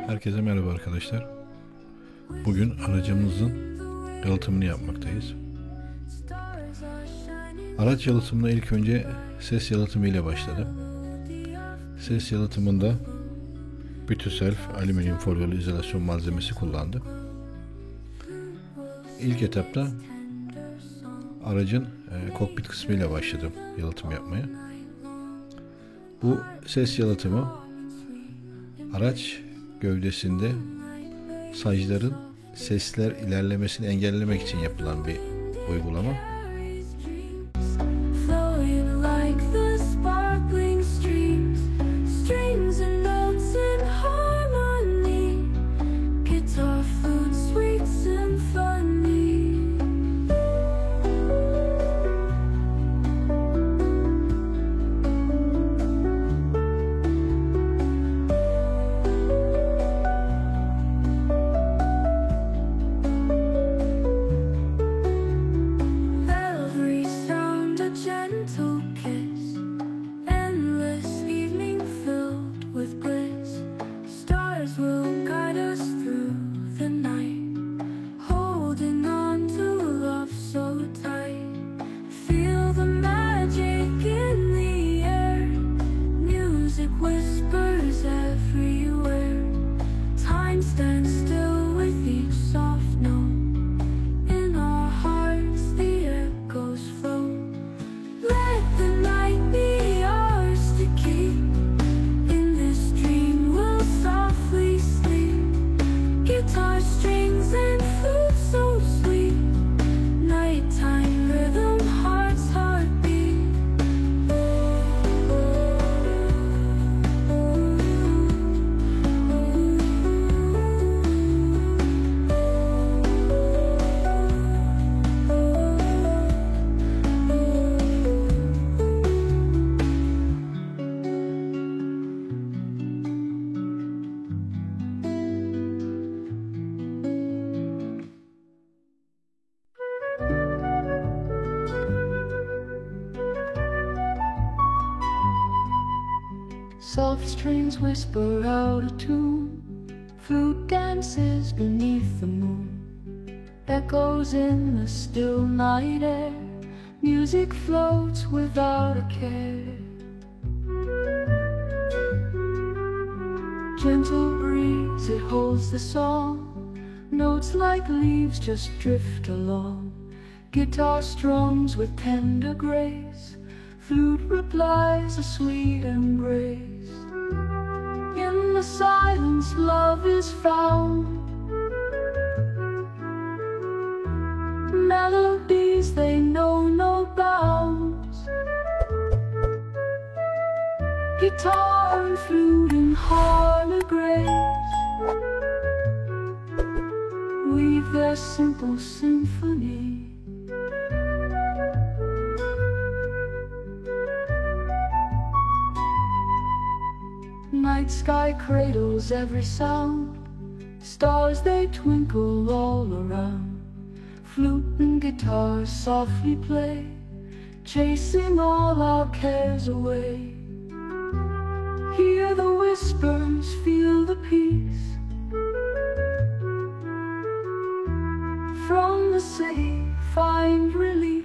Herkese merhaba arkadaşlar. Bugün aracımızın yalıtımını yapmaktayız. Araç yalıtımına ilk önce ses yalıtımı ile başladım. Ses yalıtımında bütüsel alüminyum folyolu izolasyon malzemesi kullandım. İlk etapta aracın kokpit kısmı ile başladım yalıtım yapmaya. Bu ses yalıtımı araç gövdesinde sacların sesler ilerlemesini engellemek için yapılan bir uygulama. Soft strings whisper out a tune, flute dances beneath the moon, echoes in the still night air, music floats without a care. Gentle breeze, it holds the song, notes like leaves just drift along, guitar strums with tender grace, flute replies a sweet embrace. In the silence love is found, melodies they know no bounds, guitar and flute in harmony grace weave their simple symphony. Night sky cradles every sound, stars they twinkle all around, flute and guitar softly play, chasing all our cares away. Hear the whispers, feel the peace, from the city find release.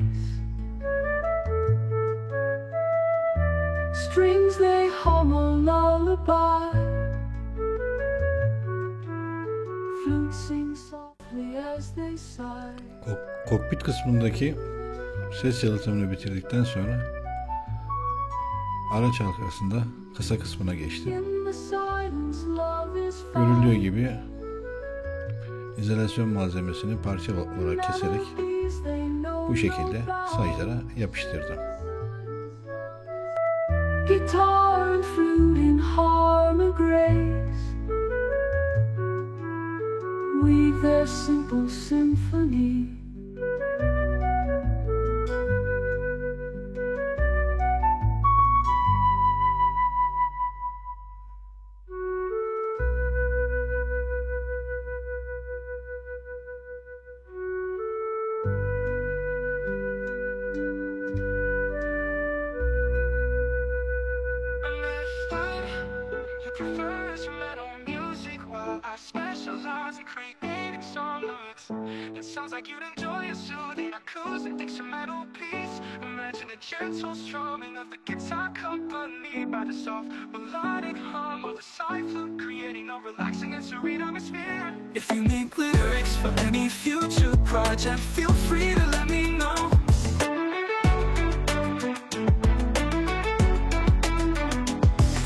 Strings they hum a lullaby, flute sings softly as they sigh. Kokpit kısmındaki ses yalıtımını bitirdikten sonra araç arkasında kısa kısmına geçtim. Görüldüğü gibi izolasyon malzemesini parça olarak keserek bu şekilde saclara yapıştırdım. Guitar and flute in harmony grace weave their simple symphony. prefers metal music while specialize in creating song lyrics. It sounds like you'd enjoy a soothing acoustic instrumental piece. Imagine a gentle strumming of the guitar accompanied by the soft melodic hum of the side flute, creating a relaxing and serene atmosphere. If you need lyrics for any future project, feel free to let me know.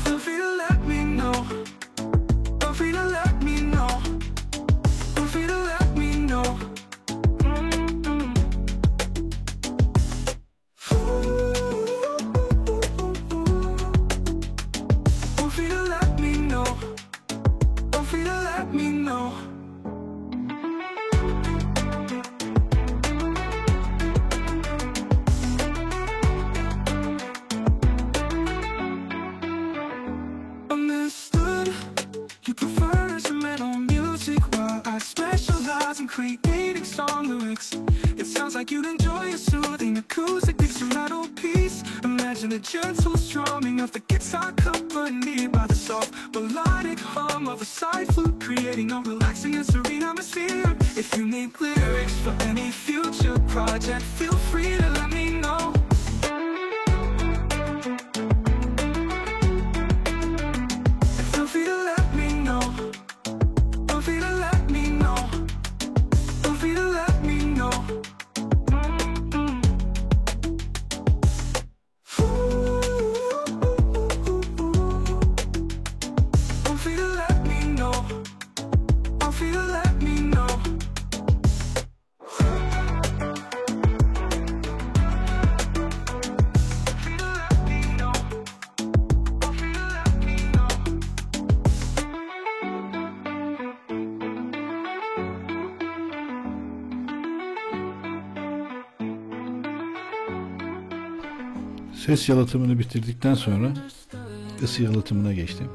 Feel free to let me know. Feel free to let me know. Feel free to let me know. Feel free to let me know. Feel free to let me know. Understood. You prefer instrumental music while I specialize in creating song lyrics. It sounds like you'd enjoy a soothing acoustic instrumental piece. Imagine the gentle strumming of the guitar accompanied by the soft melodic hum of a side flute, creating a relaxing and serene atmosphere. If you need lyrics for any future project, feel free to let me know. Feel free to let me know. Feel free to let me know. Feel free to let me know. Feel free to let me know. Feel free to let me know. Ses yalıtımını bitirdikten sonra ısı yalıtımına geçtim.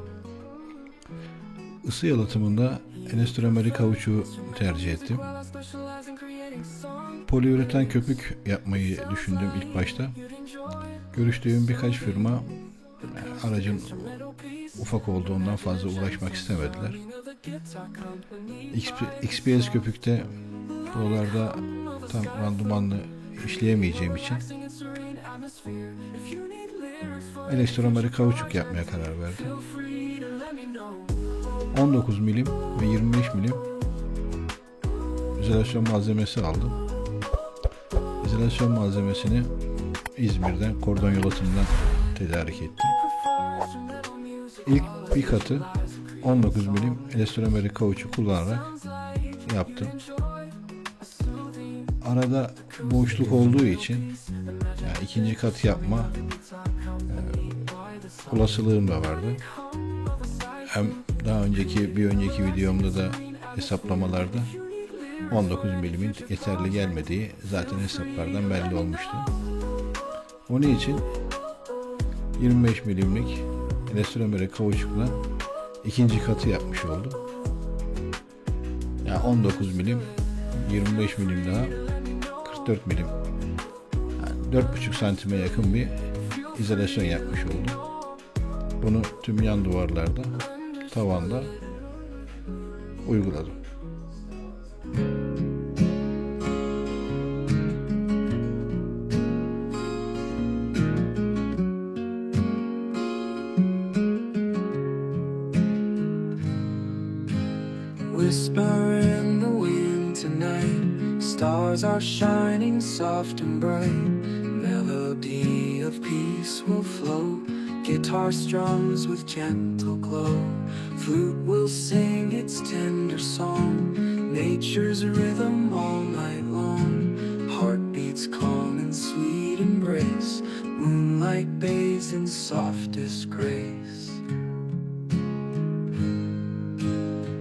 Isı yalıtımında endüstriyel kauçuğu tercih ettim. Poliüretan köpük yapmayı düşündüm ilk başta. Görüştüğüm birkaç firma aracın ufak olduğundan fazla uğraşmak istemediler. XPS köpükte buralarda tam randımanlı işleyemeyeceğim için endüstriyel kauçuk yapmaya karar verdim. 19 milim ve 25 milim izolasyon malzemesi aldım. İzolasyon malzemesini İzmir'den kordon yalıtımından tedarik ettim. İlk bir katı 19 milim endüstriyel kauçuk kullanarak yaptım. Arada boşluk olduğu için yani ikinci kat yapma olasılığım da vardı. Hem daha önceki bir önceki videomda da hesaplamalarda 19 milimin yeterli gelmediği zaten hesaplardan belli olmuştu. Onun için 25 milimlik endüstriyel kauçukla ikinci katı yapmış oldum. Yani 19 milim, 25 milim daha 44 milim. Yani 4,5 santime yakın bir izolasyon yapmış oldum. Bunu tüm yan duvarlarda, tavanda uyguladım. Whisper in the wind tonight. Stars are shining soft and bright. Melody of peace will flow. Guitar strums with gentle glow. Flute will sing its tender song. Nature's rhythm all night long. Heartbeats calm in sweet embrace. Moonlight bathes in softest grace.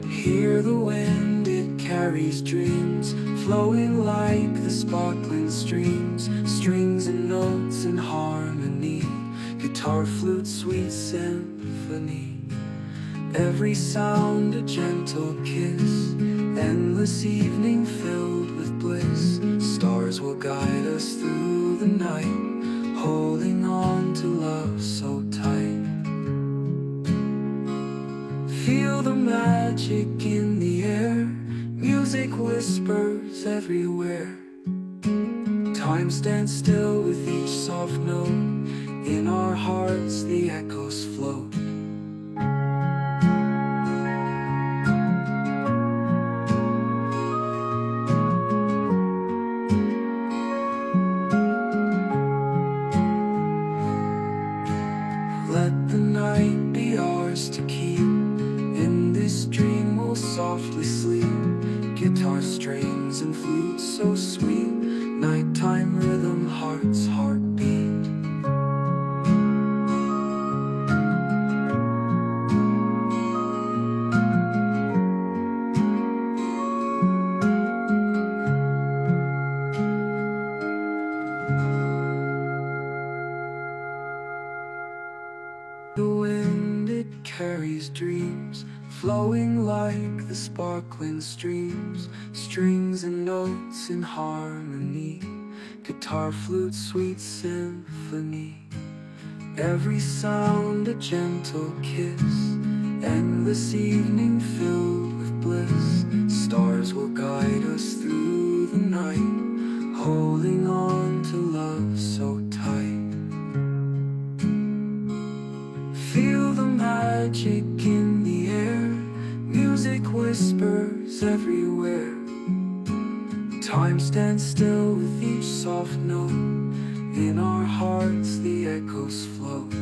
Hear the wind, it carries dreams, flowing like the sparkling streams. Strings and notes in harmony. Guitar, flute, sweet symphony. Every sound a gentle kiss. Endless evening filled with bliss. Stars will guide us through the night, holding on to love so tight. Feel the magic in the air. Music whispers everywhere. Time stands still with each soft note. In our hearts the echoes float. Let the night be ours to keep. In this dream we'll softly sleep. Guitar strings and flutes so sweet. Nighttime rhythm, heart's heartbeat. The wind, it carries dreams, flowing like the sparkling streams. Strings and notes in harmony. Guitar, flute, sweet symphony. Every sound a gentle kiss. Endless evening filled with bliss. Stars will guide us through the night, holding on to love so tight. Feel the magic in the air. Music whispers everywhere. Time stands still with each soft note. In our hearts the echoes float.